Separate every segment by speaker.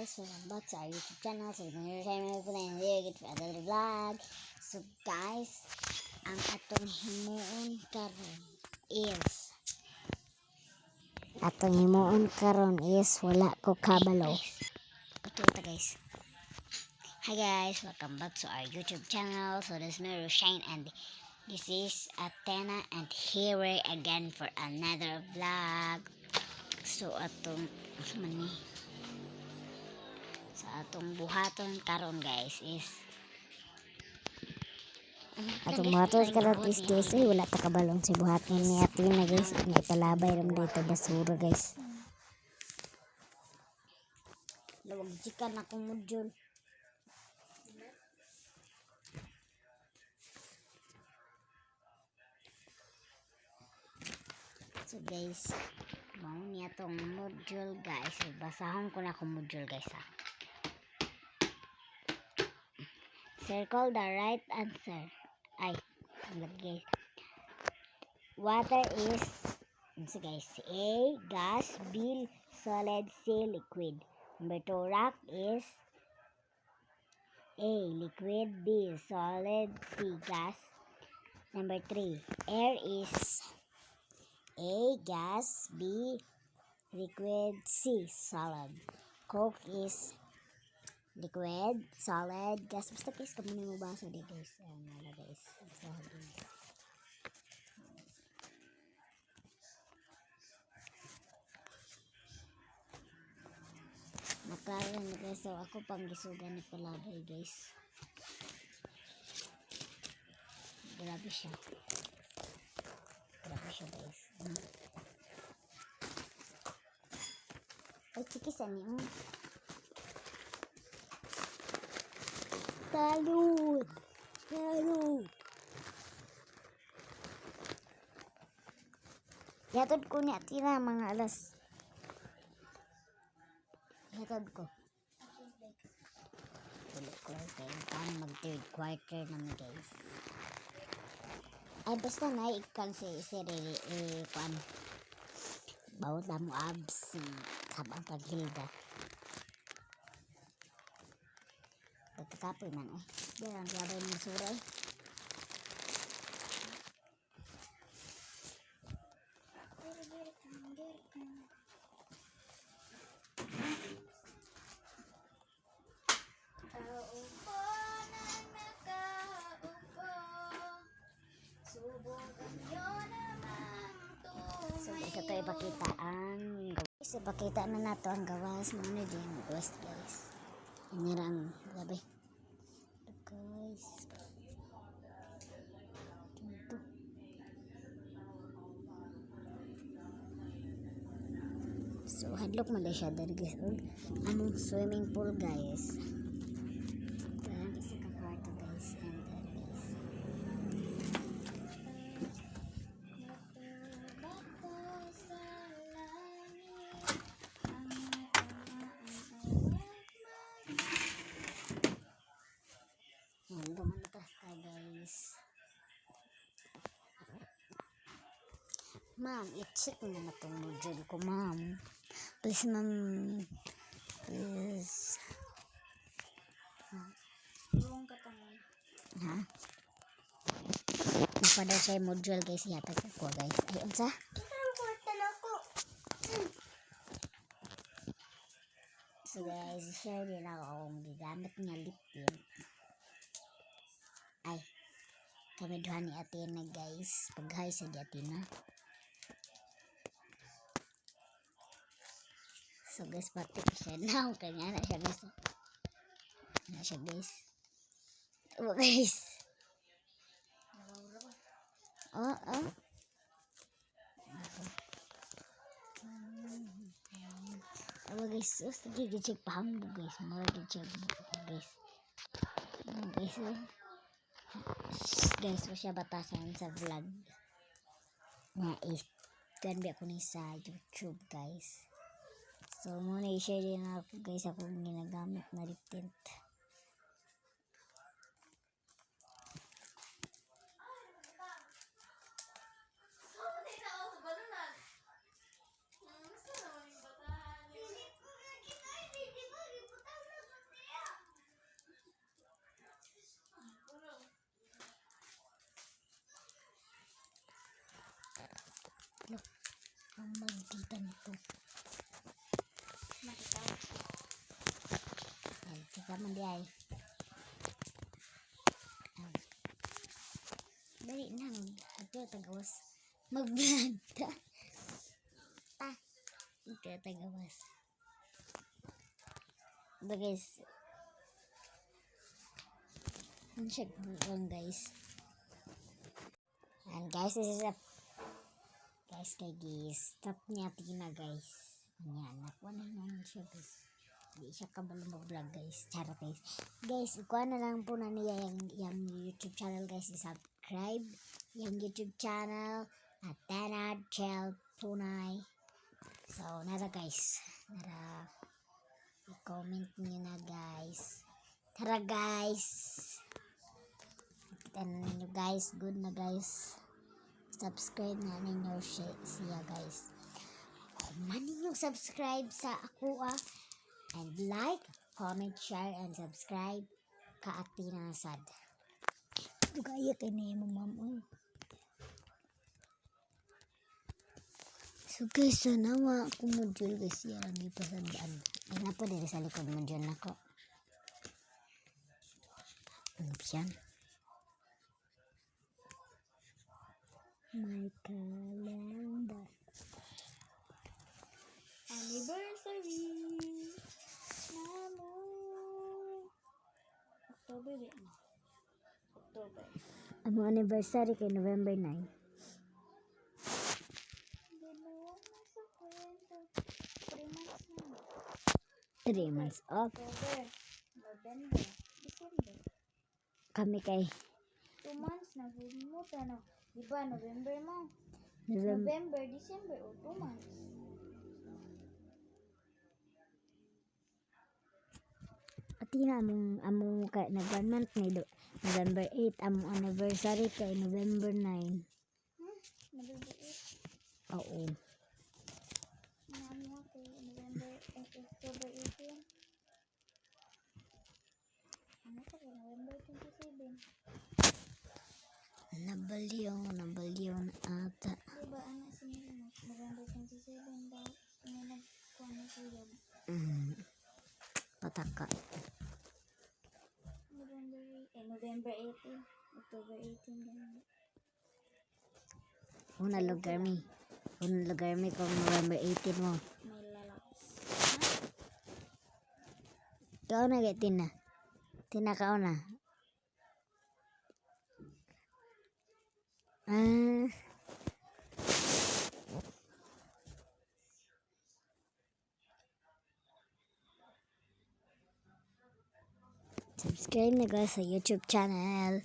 Speaker 1: guys, welcome back to our YouTube channel. So, we're playing here for another vlog. So guys, ang atong himuon karon is wala ko kabalo. Ito guys. Hi guys, welcome back to our YouTube channel. So this is me, Roshane, and this is Athena, and here we again for another vlog. So atong atong buhaton karon guys is atong buhaton karon is this wala ta kabalong si buhaton ni Athena guys, nga italabay ram dito basura guys. Lawag chikan ako module. So guys, mau niya tong module guys. Basahon ko na akong module guys ha. Circle the right answer. Ay, guys. Water is, so guys, A, gas, B, solid, C, liquid. Number 2, rock is A, liquid, B, solid, C, gas. Number 3, air is A, gas, B, liquid, C, solid. Coke is liquid, solid, gas. Basta guys, kami na mabasa din guys. Ayan na guys. Basta guys. Makaroon na guys. So ako pang gisugan na palabay guys. Grabe siya. Grabe siya guys. Ay, chikisan niyo. Talud. Yatod ko ni Athena mga alas. Yatod ko. Tuloy ko kayo. Paano mag third quarter naman guys. Ay basta na ikan si kuan. Bawat na mo abs. Habang paghilda. Pagkakapoy man eh. Diyan ang gabay ng suray. So guys, ito ipakita ang gawas. Ipakita na nato ang gawas. Mga na din gawas guys. Inirang grabe. Guys. Ito. So hadlok man siya dari guys. Anong swimming pool guys. Ayan isa ka kwarto guys. And guys. Dumantas ka guys. Ma'am, i-check mo na itong module ko ma'am. Please ma'am. Please. Ha? Napada siya yung module guys. Yatag ko guys. Ayun sa? So guys, share din ako kung gigamit niya lip tint. Ay, kami duha ni Athena guys. Pag-hi sa di Athena. So guys, pati siya now. Kanya na siya guys. Na siya guys. Oh guys. Oh. Oh guys, sige gi-check pahang mo guys. Mura gi-check guys. Guys, so siya batasan sa vlog nga ganbi ako ni sa YouTube guys. So muna i-share din ako guys akong ginagamit na lip tint. Sama di ay. Dali na. Ito tagawas. Mag-vlog ka. Ito tagawas. Ito guys. Check lang guys. And guys, this is a guys stop niya tina guys. Yan, nakuha na naman siya guys. Hindi siya kabalo mag-vlog guys. Charot guys. Guys, ikuha na lang po na niya yung YouTube channel guys. I-subscribe yung YouTube channel at Tanad Chel Punay. So, nara guys. Nara. I-comment nyo na guys. Tara guys. Kita na ninyo guys. Good na guys. Subscribe na ninyo siya guys. Man ninyo subscribe sa ako and like, comment, share, and subscribe kaati na sad. Dugaya kay ni mo ma'am. So guys, nawa ako module guys yan ang ipasandaan. Ay na po dito sa likod module na ko. Ano yan? My calendar. Anniversary. Namo. October din. October. Ang anniversary kay November 9. 3 months off.
Speaker 2: October, November, December.
Speaker 1: Kami kay
Speaker 2: 2 months na mo no. Diba November mo?
Speaker 1: November.
Speaker 2: November, December o 2 months.
Speaker 1: Ati na among kay nag 1 month ni November 8 among anniversary kay November 9.
Speaker 2: November 8.
Speaker 1: Oo.
Speaker 2: Namo kay November October 18. Ano pa kay November 27.
Speaker 1: Nabaliw na ata.
Speaker 2: Diba anak sinila November 27 daw. Nga nagkuha na sila.
Speaker 1: Pataka.
Speaker 2: November 18. October 18 ganun.
Speaker 1: Una lugar mi kung November 18 mo.
Speaker 2: May lalaks.
Speaker 1: Ikaw na kay Tina. Tina ka na. Subscribe na guys sa YouTube channel.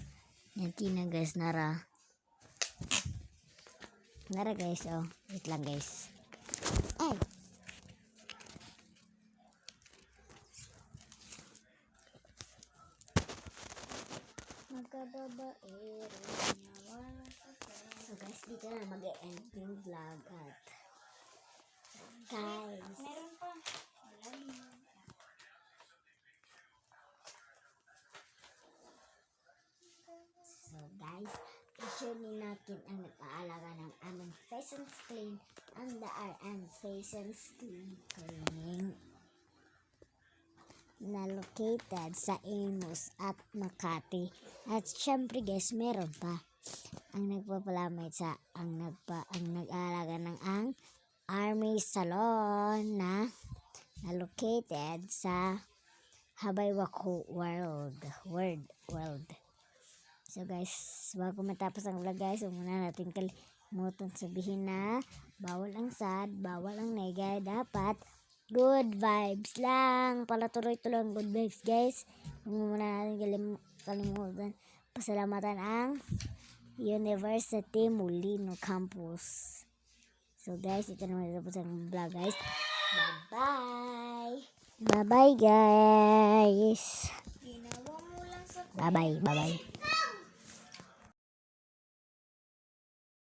Speaker 1: Yan Tina guys, nara guys, oh. Wait lang guys. Ay!
Speaker 2: Magkababaero nawala sa
Speaker 1: So guys, dito na mag-e-end yung vlog at guys.
Speaker 2: meron pa. Wala din.
Speaker 1: So guys, i-share natin ang nag-aalaga ng aming Pheasants Clean ang the RM Pheasants Cleaning na located sa Imus at Makati. At syempre guys, meron pa ang nagpapalamay sa ang nag-aalaga ng ang Army Salon na located sa Habaywaco World. So guys, bago matapos ang vlog guys, muna natin kalimutan sabihin na bawal ang sad, bawal ang nega, dapat good vibes lang. Palatuloy-tuloy ang good vibes guys. Muna natin kalimutan pasalamatan ang University Molino Campus. So guys, ito naman tapos ang vlog guys. Bye-bye! Bye-bye guys!
Speaker 2: Ginawa mo lang sa
Speaker 1: Bye-bye!